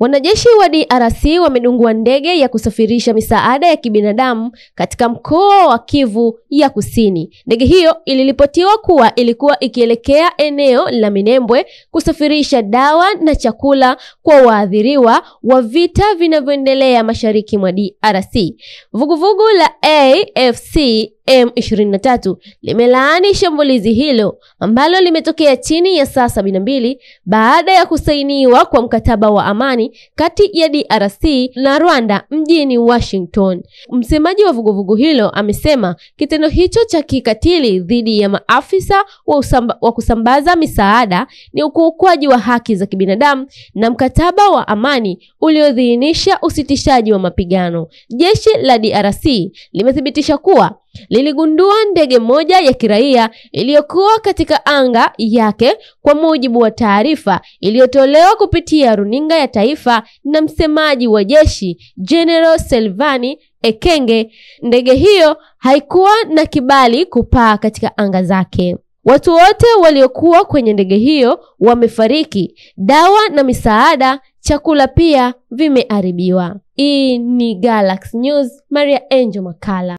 Wanajeshi wa DRC wamedungua ndege ya kusafirisha misaada ya kibinadamu katika mkoa wa Kivu ya Kusini. Ndege hiyo iliripotiwa kuwa ilikuwa ikielekea eneo la Minembwe kusafirisha dawa na chakula kwa waathiriwa wa vita vinavyoendelea mashariki mwa DRC. Vuguvugu la AFC M23 limelaani shambulizi hilo ambalo limetokea chini ya saa 72 baada ya kusainiwa kwa mkataba wa amani kati ya DRC na Rwanda mjini Washington. Msemaji wa vuguvugu hilo amesema kitendo hicho cha kikatili dhidi ya maafisa wa kusambaza misaada ni ukiukwaji wa haki za kibinadamu na mkataba wa amani uliodhihirisha usitishaji wa mapigano. Jeshi la DRC limethibitisha kuwa liligundua ndege moja ya kiraia iliyokuwa katika anga yake kwa mujibu wa taarifa iliyotolewa kupitia runinga ya taifa na msemaji wa jeshi General Selvani Ekenge. Ndege hiyo haikuwa na kibali kupaa katika anga zake. Watu wote waliokuwa kwenye ndege hiyo wamefariki. Dawa na misaada, chakula pia vimeharibiwa. Hii ni Galaxy News, Maria Angel Makala.